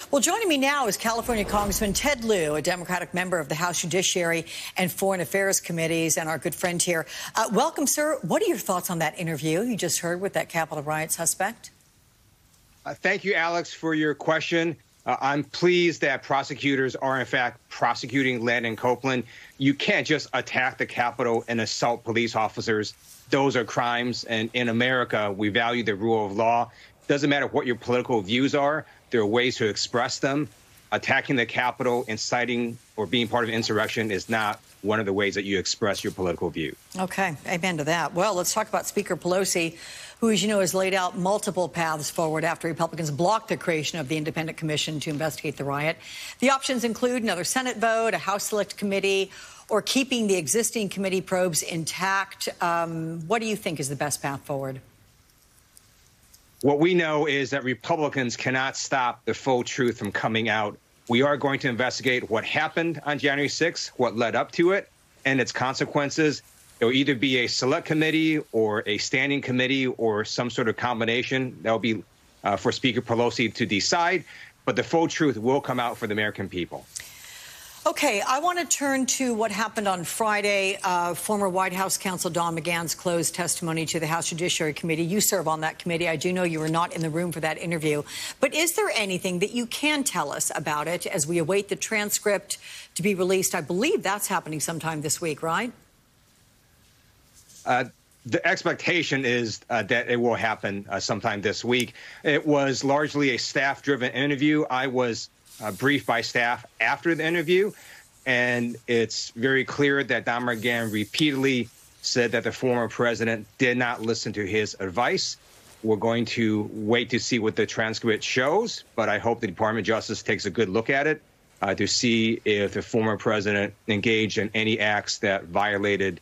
Well, joining me now is California Congressman Ted Lieu, a Democratic member of the House Judiciary and Foreign Affairs Committees, and our good friend here. Welcome, sir. What are your thoughts on that interview you just heard with that Capitol riot suspect? Thank you, Alex, for your question. I'm pleased that prosecutors are, in fact, prosecuting Landon Copeland. You can't just attack the Capitol and assault police officers. Those are crimes. And in America, we value the rule of law. Doesn't matter what your political views are. There are ways to express them. Attacking the Capitol, inciting or being part of insurrection is not one of the ways that you express your political view. Okay, amen to that. Well, let's talk about Speaker Pelosi, who, as you know, has laid out multiple paths forward after Republicans blocked the creation of the independent commission to investigate the riot. The options include another Senate vote, a House Select Committee, or keeping the existing committee probes intact. What do you think is the best path forward? What we know is that Republicans cannot stop the full truth from coming out. We are going to investigate what happened on January 6th, what led up to it, and its consequences. It will either be a select committee or a standing committee or some sort of combination. That will be for Speaker Pelosi to decide. But the full truth will come out for the American people. Okay, I want to turn to what happened on Friday. Former White House counsel Don Mcgann's closed testimony to the House Judiciary Committee. You serve on that committee. I do know you were not in the room for that interview. But is there anything that you can tell us about it as we await the transcript to be released? I believe that's happening sometime this week, right? The expectation is that it will happen sometime this week. It was largely a staff-driven interview. I was briefed by staff after the interview, and it's very clear that Don Mcgann repeatedly said that the former president did not listen to his advice. We're going to wait to see what the transcript shows, but I hope the Department of Justice takes a good look at it to see if the former president engaged in any acts that violated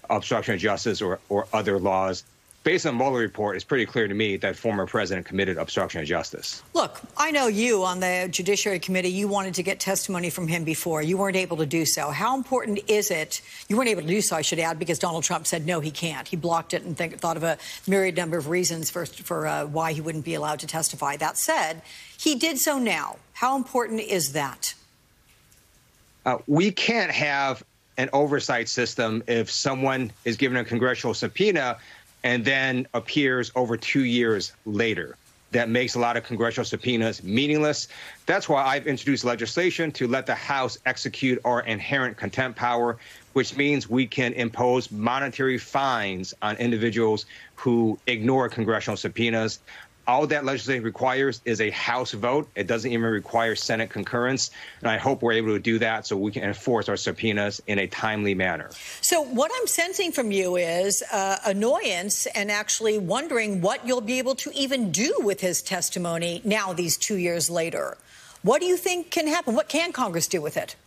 obstruction of justice or other laws. Based on the Mueller report, it's pretty clear to me that former president committed obstruction of justice. Look, I know you on the Judiciary Committee, you wanted to get testimony from him before. You weren't able to do so. How important is it? You weren't able to do so, I should add, because Donald Trump said, no, he can't. He blocked it and thought of a myriad number of reasons for why he wouldn't be allowed to testify. That said, he did so now. How important is that? We can't have an oversight system if someone is given a congressional subpoena and then appears over 2 years later. That makes a lot of congressional subpoenas meaningless. That's why I've introduced legislation to let the House execute our inherent contempt power, which means we can impose monetary fines on individuals who ignore congressional subpoenas. All that legislation requires is a House vote. It doesn't even require Senate concurrence. And I hope we're able to do that so we can enforce our subpoenas in a timely manner. So what I'm sensing from you is annoyance and actually wondering what you'll be able to even do with his testimony now, these 2 years later. What do you think can happen? What can Congress do with it?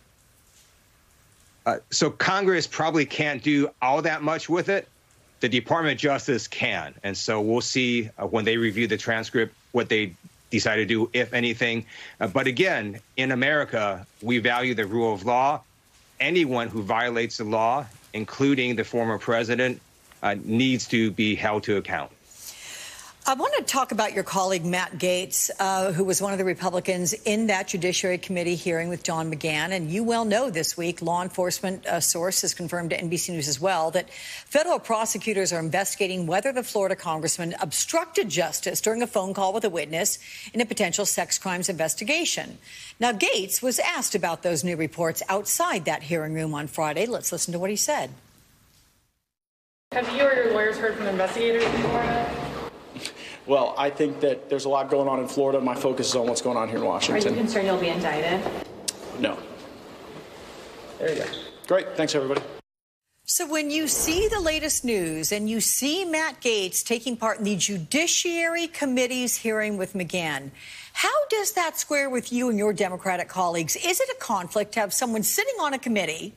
So Congress probably can't do all that much with it. The Department of Justice can. And so we'll see when they review the transcript what they decide to do, if anything. But again, in America, we value the rule of law. Anyone who violates the law, including the former president, needs to be held to account. I want to talk about your colleague, Matt Gaetz, who was one of the Republicans in that Judiciary Committee hearing with John Mcgann. And you well know this week, law enforcement source has confirmed to NBC News as well that federal prosecutors are investigating whether the Florida congressman obstructed justice during a phone call with a witness in a potential sex crimes investigation. Now, Gaetz was asked about those new reports outside that hearing room on Friday. Let's listen to what he said. Have you or your lawyers heard from investigators in Florida? Well, I think that there's a lot going on in Florida. My focus is on what's going on here in Washington. Are you concerned you'll be indicted? No. There you go. Great. Thanks, everybody. So when you see the latest news and you see Matt Gaetz taking part in the Judiciary Committee's hearing with Mcgann, how does that square with you and your Democratic colleagues? Is it a conflict to have someone sitting on a committee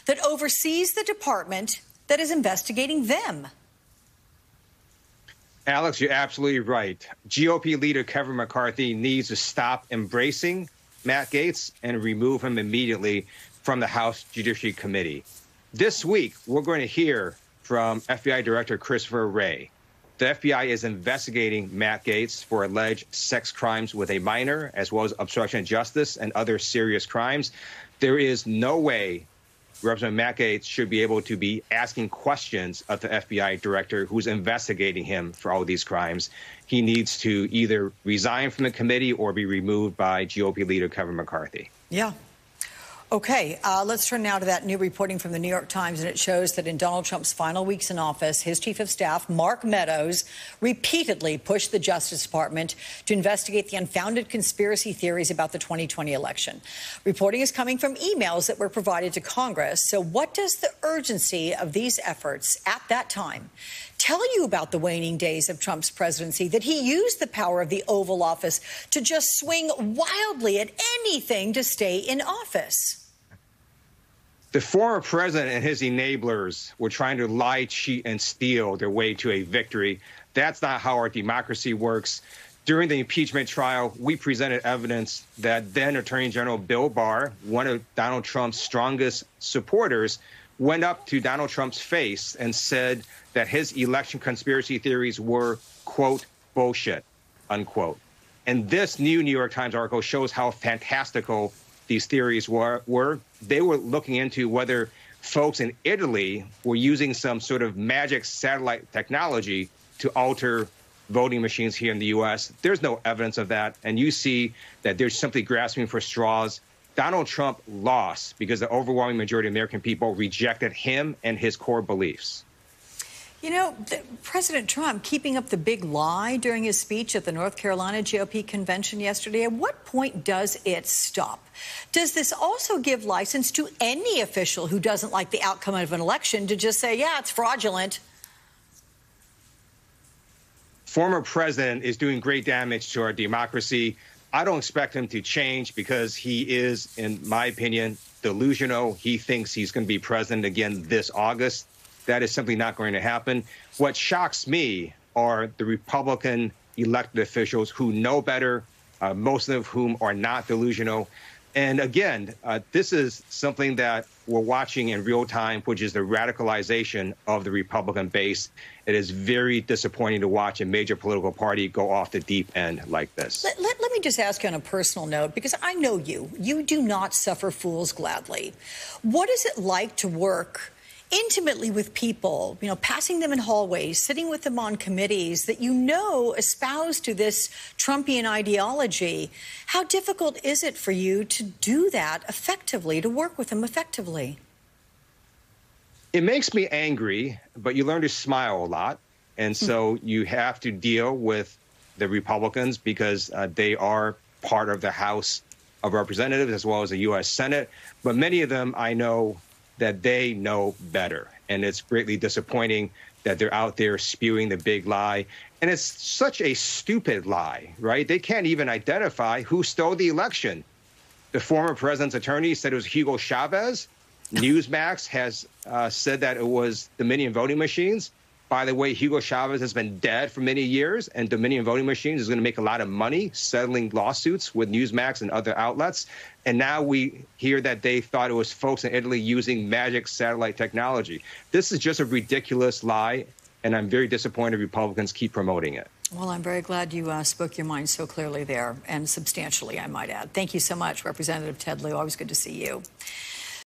that oversees the department that is investigating them? Alex, you're absolutely right. GOP leader Kevin McCarthy needs to stop embracing Matt Gaetz and remove him immediately from the House Judiciary Committee. This week, we're going to hear from FBI Director Christopher Wray. The FBI is investigating Matt Gaetz for alleged sex crimes with a minor, as well as obstruction of justice and other serious crimes. There is no way Representative Matt Gaetz should be able to be asking questions of the FBI director who's investigating him for all of these crimes. He needs to either resign from the committee or be removed by GOP leader Kevin McCarthy. Yeah. Okay, let's turn now to that new reporting from the New York Times, and it shows that in Donald Trump's final weeks in office, his chief of staff, Mark Meadows, repeatedly pushed the Justice Department to investigate the unfounded conspiracy theories about the 2020 election. Reporting is coming from emails that were provided to Congress. So what does the urgency of these efforts at that time tell you about the waning days of Trump's presidency, that he used the power of the Oval Office to just swing wildly at anything to stay in office? The former president and his enablers were trying to lie, cheat, and steal their way to a victory. That's not how our democracy works. During the impeachment trial, we presented evidence that then Attorney General Bill Barr, one of Donald Trump's strongest supporters, went up to Donald Trump's face and said that his election conspiracy theories were, quote, bullshit, unquote. And this new New York Times article shows how fantastical these theories were. They were looking into whether folks in Italy were using some sort of magic satellite technology to alter voting machines here in the U.S. There's no evidence of that. And you see that they're simply grasping for straws. Donald Trump lost because the overwhelming majority of American people rejected him and his core beliefs. You know, President Trump keeping up the big lie during his speech at the North Carolina GOP convention yesterday. At what point does it stop? Does this also give license to any official who doesn't like the outcome of an election to just say, yeah, it's fraudulent? Former president is doing great damage to our democracy. I don't expect him to change because he is, in my opinion, delusional. He thinks he's going to be president again this August. That is simply not going to happen. What shocks me are the Republican elected officials who know better, most of whom are not delusional. And again, this is something that we're watching in real time, which is the radicalization of the Republican base. It is very disappointing to watch a major political party go off the deep end like this. Let me just ask you on a personal note, because I know you. You do not suffer fools gladly. What is it like to work intimately with people, you know, passing them in hallways, sitting with them on committees that you know espouse to this Trumpian ideology? How difficult is it for you to do that effectively, to work with them effectively? It makes me angry, but you learn to smile a lot. And so you have to deal with the Republicans because they are part of the House of Representatives as well as the U.S. Senate. But many of them I know that they know better. And it's greatly disappointing that they're out there spewing the big lie. And it's such a stupid lie, right? They can't even identify who stole the election. The former president's attorney said it was Hugo Chavez. Newsmax has said that it was Dominion voting machines. By the way, Hugo Chavez has been dead for many years, and Dominion voting machines is going to make a lot of money settling lawsuits with Newsmax and other outlets. And now we hear that they thought it was folks in Italy using magic satellite technology. This is just a ridiculous lie, and I'm very disappointed Republicans keep promoting it. Well, I'm very glad you spoke your mind so clearly there, and substantially, I might add. Thank you so much, Representative Ted Lieu. Always good to see you.